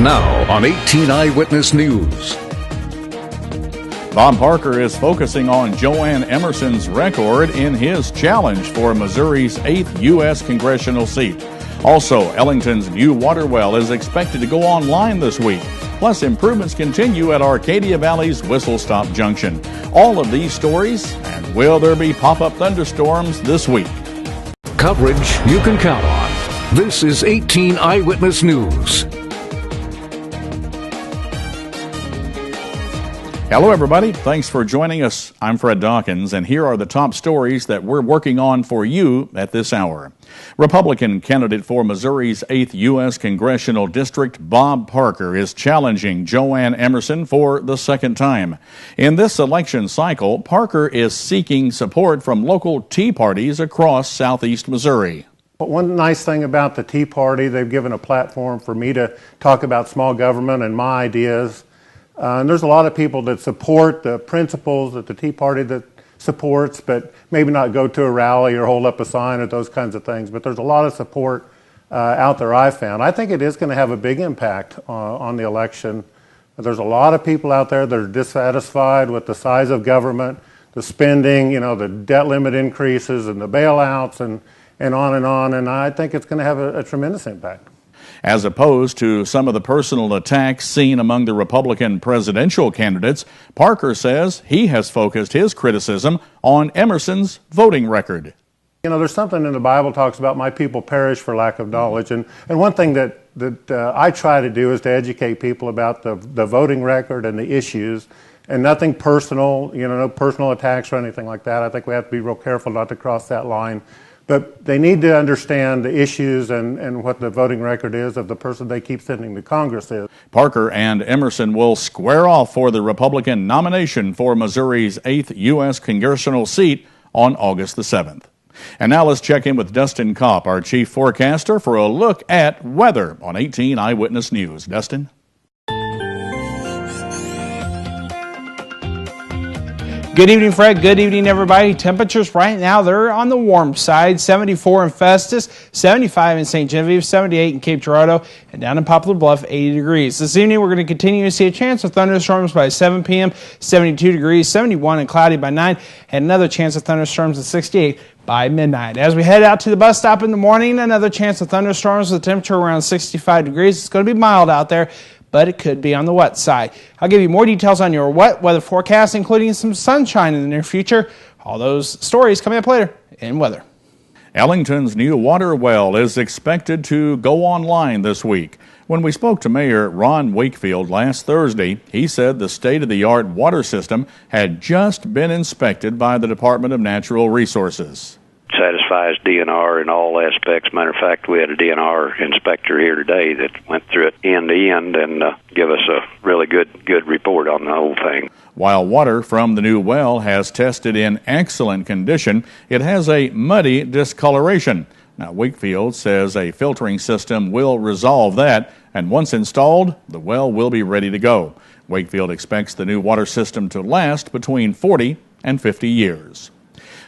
Now on 18 Eyewitness News. Bob Parker is focusing on Joanne Emerson's record in his challenge for Missouri's 8th U.S. congressional seat. Also, Ellington's new water well is expected to go online this week. Plus, improvements continue at Arcadia Valley's Whistle Stop Junction. All of these stories, and will there be pop-up thunderstorms this week? Coverage you can count on. This is 18 Eyewitness News. Hello, everybody. Thanks for joining us. I'm Fred Dawkins, and here are the top stories that we're working on for you at this hour. Republican candidate for Missouri's 8th U.S. Congressional District, Bob Parker, is challenging Joanne Emerson for the second time. In this election cycle, Parker is seeking support from local Tea Parties across southeast Missouri. But one nice thing about the Tea Party, they've given a platform for me to talk about small government and my ideas. And there's a lot of people that support the principles that the Tea Party that supports, but maybe not go to a rally or hold up a sign or those kinds of things. But there's a lot of support out there I found. I think it is going to have a big impact on the election. There's a lot of people out there that are dissatisfied with the size of government, the spending, the debt limit increases and the bailouts and on and on. And I think it's going to have a tremendous impact. As opposed to some of the personal attacks seen among the Republican presidential candidates, Parker says he has focused his criticism on Emerson's voting record. There's something in the Bible talks about my people perish for lack of knowledge. And one thing that I try to do is to educate people about the voting record and the issues, and nothing personal, no personal attacks or anything like that. I think we have to be real careful not to cross that line. But they need to understand the issues and what the voting record is of the person they keep sending to Congress is. Parker and Emerson will square off for the Republican nomination for Missouri's 8th U.S. congressional seat on August the 7th. And now let's check in with Dustin Kopp, our chief forecaster, for a look at weather on 18 Eyewitness News. Dustin? Good evening, Fred. Good evening, everybody. Temperatures right now, they're on the warm side. 74 in Festus, 75 in St. Genevieve, 78 in Cape Girardeau, and down in Poplar Bluff, 80 degrees. This evening, we're going to continue to see a chance of thunderstorms by 7 p.m., 72 degrees, 71 and cloudy by 9, and another chance of thunderstorms at 68 by midnight. As we head out to the bus stop in the morning, another chance of thunderstorms with a temperature around 65 degrees. It's going to be mild out there, but it could be on the wet side. I'll give you more details on your wet weather forecast, including some sunshine in the near future. All those stories coming up later in weather. Ellington's new water well is expected to go online this week. When we spoke to Mayor Ron Wakefield last Thursday, he said the state-of-the-art water system had just been inspected by the Department of Natural Resources. Satisfies DNR in all aspects. Matter of fact, we had a DNR inspector here today that went through it end to end and give us a really good report on the whole thing. While water from the new well has tested in excellent condition, it has a muddy discoloration. Now, Wakefield says a filtering system will resolve that, and once installed, the well will be ready to go. Wakefield expects the new water system to last between 40 and 50 years.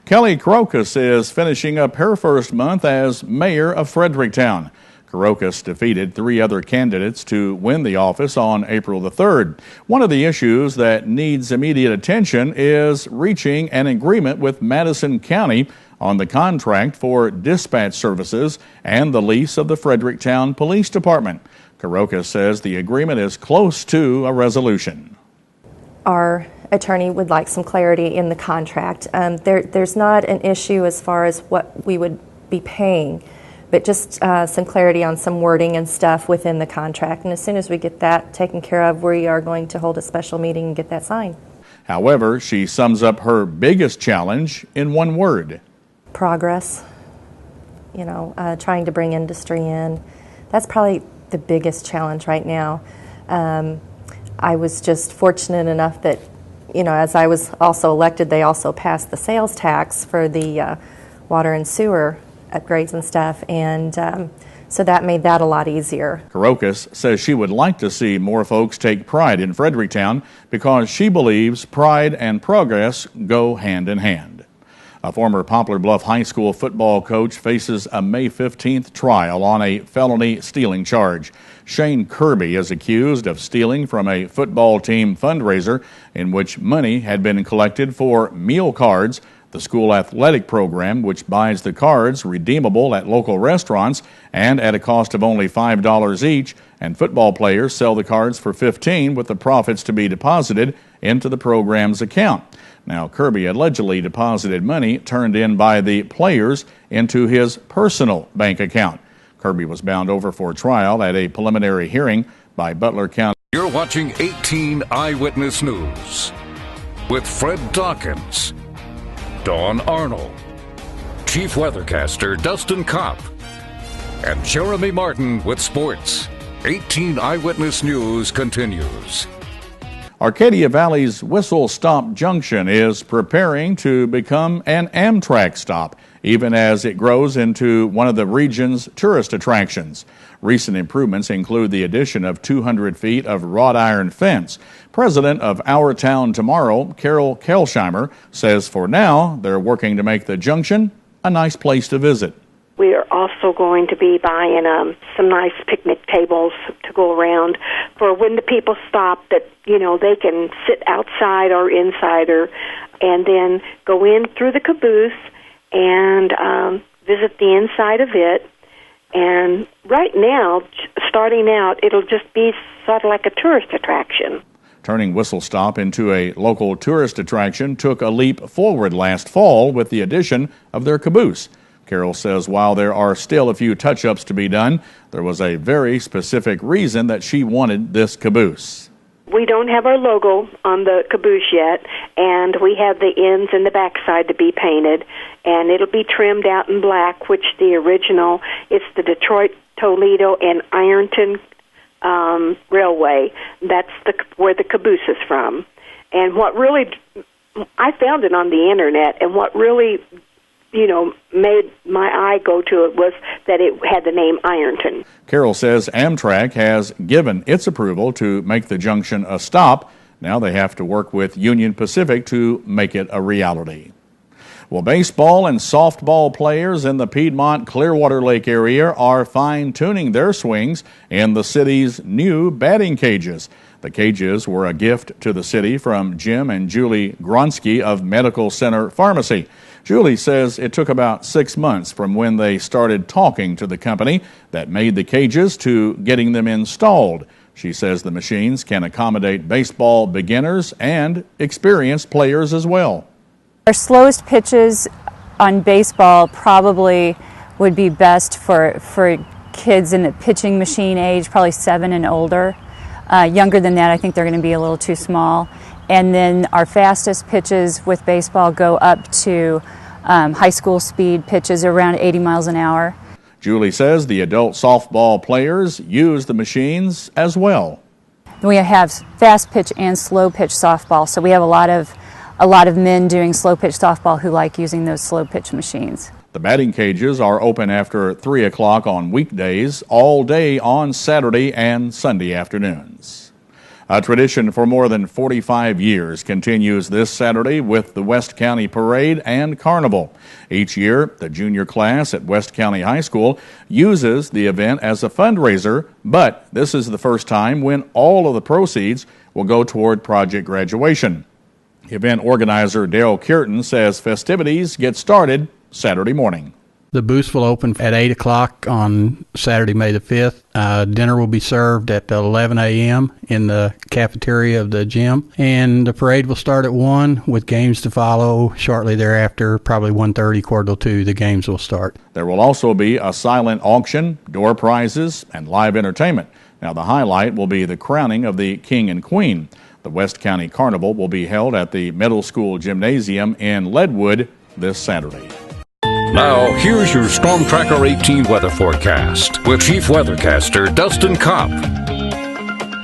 Kelly Crocus is finishing up her first month as mayor of Fredericktown. Crocus defeated 3 other candidates to win the office on April the 3rd. One of the issues that needs immediate attention is reaching an agreement with Madison County on the contract for dispatch services and the lease of the Fredericktown Police Department. Crocus says the agreement is close to a resolution. Our attorney would like some clarity in the contract. There's not an issue as far as what we would be paying, but just some clarity on some wording and stuff within the contract. And as soon as we get that taken care of, we are going to hold a special meeting and get that signed. However, she sums up her biggest challenge in one word. Progress. Trying to bring industry in. That's probably the biggest challenge right now. I was just fortunate enough that, as I was also elected, they also passed the sales tax for the water and sewer upgrades and stuff, and so that made that a lot easier. Crocus says she would like to see more folks take pride in Fredericktown because she believes pride and progress go hand in hand. A former Poplar Bluff High School football coach faces a May 15th trial on a felony stealing charge. Shane Kirby is accused of stealing from a football team fundraiser in which money had been collected for meal cards, the school athletic program, which buys the cards redeemable at local restaurants and at a cost of only $5 each, and football players sell the cards for $15 with the profits to be deposited into the program's account. Now, Kirby allegedly deposited money turned in by the players into his personal bank account. Kirby was bound over for trial at a preliminary hearing by Butler County. You're watching 18 Eyewitness News with Fred Dawkins, Dawn Arnold, Chief Weathercaster Dustin Kopp, and Jeremy Martin with sports. 18 Eyewitness News continues. Arcadia Valley's Whistle Stop Junction is preparing to become an Amtrak stop, even as it grows into one of the region's tourist attractions. Recent improvements include the addition of 200 feet of wrought iron fence. President of Our Town Tomorrow, Carol Kelsheimer, says for now they're working to make the junction a nice place to visit. We are also going to be buying some nice picnic tables to go around for when the people stop, that, you know, they can sit outside or inside, and then go in through the caboose and visit the inside of it. And right now, starting out, it'll just be sort of like a tourist attraction. Turning Whistle Stop into a local tourist attraction took a leap forward last fall with the addition of their caboose. Carol says while there are still a few touch-ups to be done, there was a very specific reason that she wanted this caboose. We don't have our logo on the caboose yet, and we have the ends and the backside to be painted, and it'll be trimmed out in black, which the original, it's the Detroit, Toledo, and Ironton Railway. That's where the caboose is from. And what really, I found it on the internet, and what really, you know, made my eye go to it was that it had the name Ironton. Carol says Amtrak has given its approval to make the junction a stop. Now they have to work with Union Pacific to make it a reality. Well, baseball and softball players in the Piedmont Clearwater Lake area are fine-tuning their swings in the city's new batting cages. The cages were a gift to the city from Jim and Julie Gronsky of Medical Center Pharmacy. Julie says it took about 6 months from when they started talking to the company that made the cages to getting them installed. She says the machines can accommodate baseball beginners and experienced players as well. Our slowest pitches on baseball probably would be best for kids in the pitching machine age, probably 7 and older. Younger than that, I think they're going to be a little too small. And then our fastest pitches with baseball go up to high school speed pitches around 80 miles an hour. Julie says the adult softball players use the machines as well. We have fast pitch and slow pitch softball, so we have a lot of men doing slow pitch softball who like using those slow pitch machines. The batting cages are open after 3 o'clock on weekdays, all day on Saturday and Sunday afternoons. A tradition for more than 45 years continues this Saturday with the West County Parade and Carnival. Each year, the junior class at West County High School uses the event as a fundraiser, but this is the first time when all of the proceeds will go toward project graduation. Event organizer Daryl Kierton says festivities get started Saturday morning. The booths will open at 8 o'clock on Saturday, May the 5th. Dinner will be served at 11 a.m. in the cafeteria of the gym. And the parade will start at 1 with games to follow shortly thereafter, probably 1:30, 1:45, the games will start. There will also be a silent auction, door prizes, and live entertainment. Now the highlight will be the crowning of the King and Queen. The West County Carnival will be held at the Middle School Gymnasium in Leadwood this Saturday. Now, here's your Storm Tracker 18 weather forecast with Chief Weathercaster Dustin Kopp.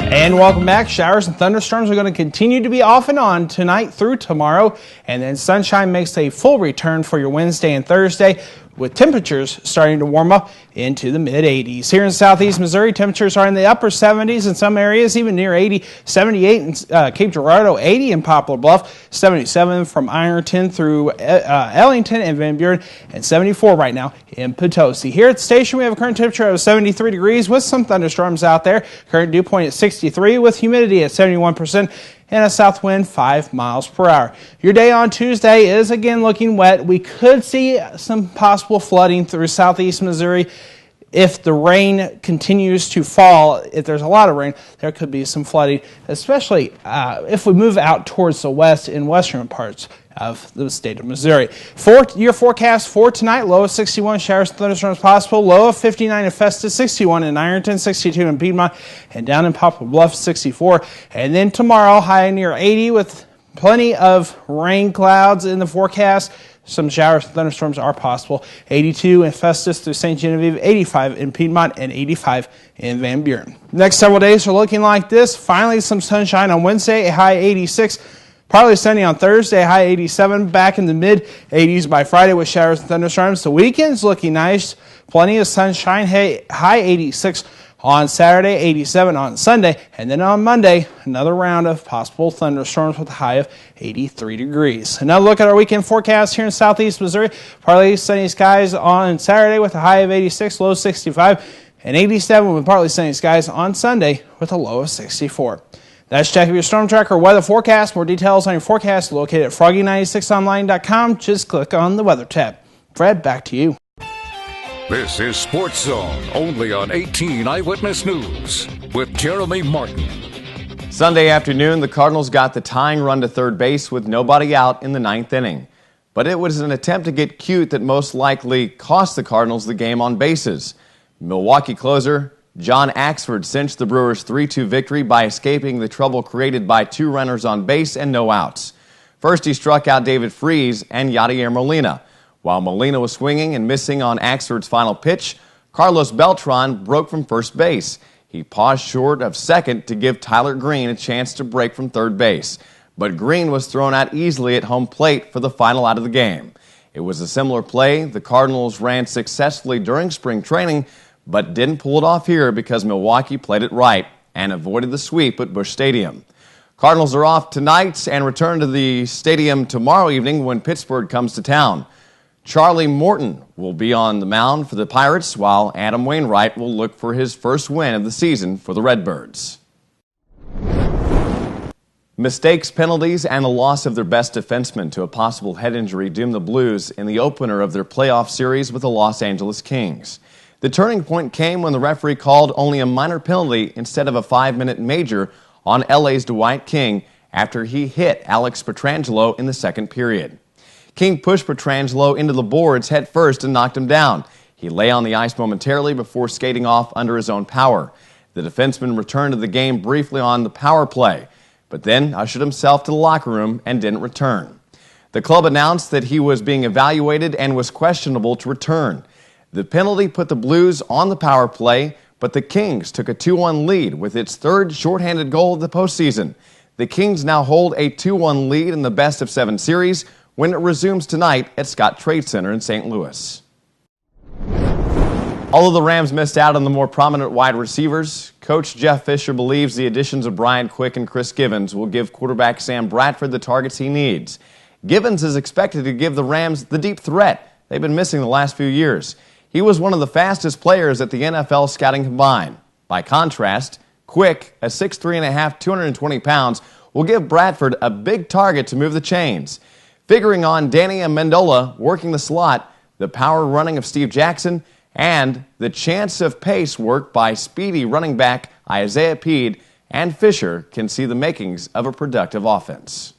And welcome back. Showers and thunderstorms are going to continue to be off and on tonight through tomorrow, and then sunshine makes a full return for your Wednesday and Thursday. with temperatures starting to warm up into the mid-80s. Here in southeast Missouri, temperatures are in the upper 70s in some areas, even near 80, 78 in Cape Girardeau, 80 in Poplar Bluff, 77 from Ironton through Ellington and Van Buren, and 74 right now in Potosi. Here at the station, we have a current temperature of 73 degrees with some thunderstorms out there. Current dew point at 63 with humidity at 71%. And a south wind 5 miles per hour. Your day on Tuesday is again looking wet. We could see some possible flooding through southeast Missouri. If the rain continues to fall, if there's a lot of rain, there could be some flooding, especially if we move out towards the west in western parts of the state of Missouri. Your forecast for tonight: low of 61, showers and thunderstorms possible, low of 59 in Festus, 61 in Ironton, 62 in Piedmont, and down in Poplar Bluff, 64. And then tomorrow, high near 80 with plenty of rain clouds in the forecast. Some showers and thunderstorms are possible. 82 in Festus through St. Genevieve, 85 in Piedmont, and 85 in Van Buren. Next several days are looking like this. Finally, some sunshine on Wednesday, a high 86. Partly sunny on Thursday, high 87. Back in the mid-80s by Friday with showers and thunderstorms. The weekend's looking nice. Plenty of sunshine, high 86 on Saturday, 87 on Sunday. And then on Monday, another round of possible thunderstorms with a high of 83 degrees. Another look at our weekend forecast here in southeast Missouri. Partly sunny skies on Saturday with a high of 86, low 65. And 87 with partly sunny skies on Sunday with a low of 64. That's check of your Storm Tracker weather forecast. More details on your forecast located at froggy96online.com. Just click on the weather tab. Fred, back to you. This is Sports Zone, only on 18 Eyewitness News with Jeremy Martin. Sunday afternoon, the Cardinals got the tying run to third base with nobody out in the ninth inning. But it was an attempt to get cute that most likely cost the Cardinals the game on bases. Milwaukee closer John Axford cinched the Brewers' 3-2 victory by escaping the trouble created by 2 runners on base and no outs. First, he struck out David Freese and Yadier Molina. While Molina was swinging and missing on Axford's final pitch, Carlos Beltran broke from first base. He paused short of second to give Tyler Green a chance to break from third base. But Green was thrown out easily at home plate for the final out of the game. It was a similar play the Cardinals ran successfully during spring training, but didn't pull it off here because Milwaukee played it right and avoided the sweep at Busch Stadium. Cardinals are off tonight and return to the stadium tomorrow evening when Pittsburgh comes to town. Charlie Morton will be on the mound for the Pirates, while Adam Wainwright will look for his first win of the season for the Redbirds. Mistakes, penalties, and the loss of their best defenseman to a possible head injury doomed the Blues in the opener of their playoff series with the Los Angeles Kings. The turning point came when the referee called only a minor penalty instead of a 5-minute major on LA's Dwight King after he hit Alex Pietrangelo in the second period. King pushed Pietrangelo into the boards head first and knocked him down. He lay on the ice momentarily before skating off under his own power. The defenseman returned to the game briefly on the power play, but then ushered himself to the locker room and didn't return. The club announced that he was being evaluated and was questionable to return. The penalty put the Blues on the power play, but the Kings took a 2-1 lead with its third shorthanded goal of the postseason. The Kings now hold a 2-1 lead in the best-of-7 series when it resumes tonight at Scott Trade Center in St. Louis. Although the Rams missed out on the more prominent wide receivers, Coach Jeff Fisher believes the additions of Brian Quick and Chris Givens will give quarterback Sam Bradford the targets he needs. Givens is expected to give the Rams the deep threat they've been missing the last few years. He was one of the fastest players at the NFL scouting combine. By contrast, Quick, a 6'3.5", 220 pounds, will give Bradford a big target to move the chains. Figuring on Danny Amendola working the slot, the power running of Steve Jackson, and the chance of pace work by speedy running back Isaiah Peed, and Fisher can see the makings of a productive offense.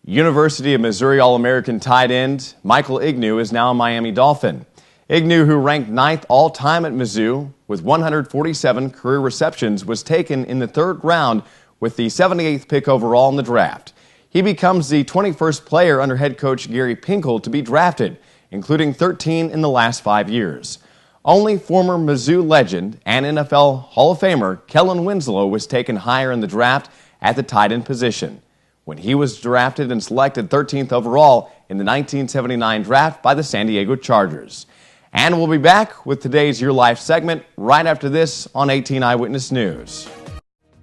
University of Missouri All-American tight end Michael Ignew is now a Miami Dolphin. Ignew, who ranked 9th all-time at Mizzou with 147 career receptions, was taken in the third round with the 78th pick overall in the draft. He becomes the 21st player under head coach Gary Pinkel to be drafted, including 13 in the last 5 years. Only former Mizzou legend and NFL Hall of Famer Kellen Winslow was taken higher in the draft at the tight end position. When he was drafted and selected 13th overall, in the 1979 draft by the San Diego Chargers. And we'll be back with today's Your Life segment right after this on 18 Eyewitness News.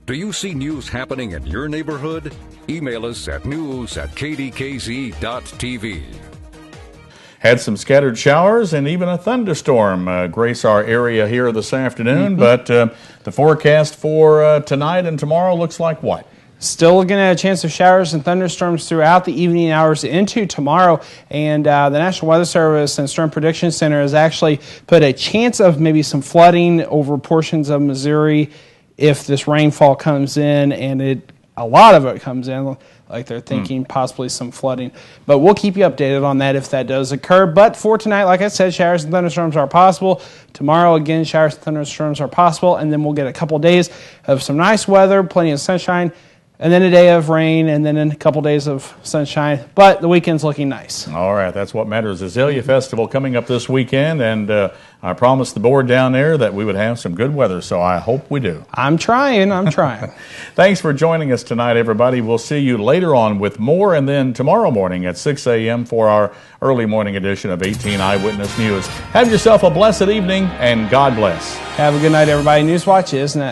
Do you see news happening in your neighborhood? Email us at news@kdkz.tv. Had some scattered showers and even a thunderstorm grace our area here this afternoon, but the forecast for tonight and tomorrow looks like what? Still looking at a chance of showers and thunderstorms throughout the evening hours into tomorrow. And the National Weather Service and Storm Prediction Center has actually put a chance of maybe some flooding over portions of Missouri if this rainfall comes in, and a lot of it comes in, like they're thinking possibly some flooding. But we'll keep you updated on that if that does occur. But for tonight, like I said, showers and thunderstorms are possible. Tomorrow, again, showers and thunderstorms are possible. And then we'll get a couple days of some nice weather, plenty of sunshine, and then a day of rain, and then a couple days of sunshine. But the weekend's looking nice. All right, that's what matters. Azalea Festival coming up this weekend, and I promised the board down there that we would have some good weather, so I hope we do. I'm trying. Thanks for joining us tonight, everybody. We'll see you later on with more, and then tomorrow morning at 6 a.m. for our early morning edition of 18 Eyewitness News. Have yourself a blessed evening, and God bless. Have a good night, everybody. Newswatch is next.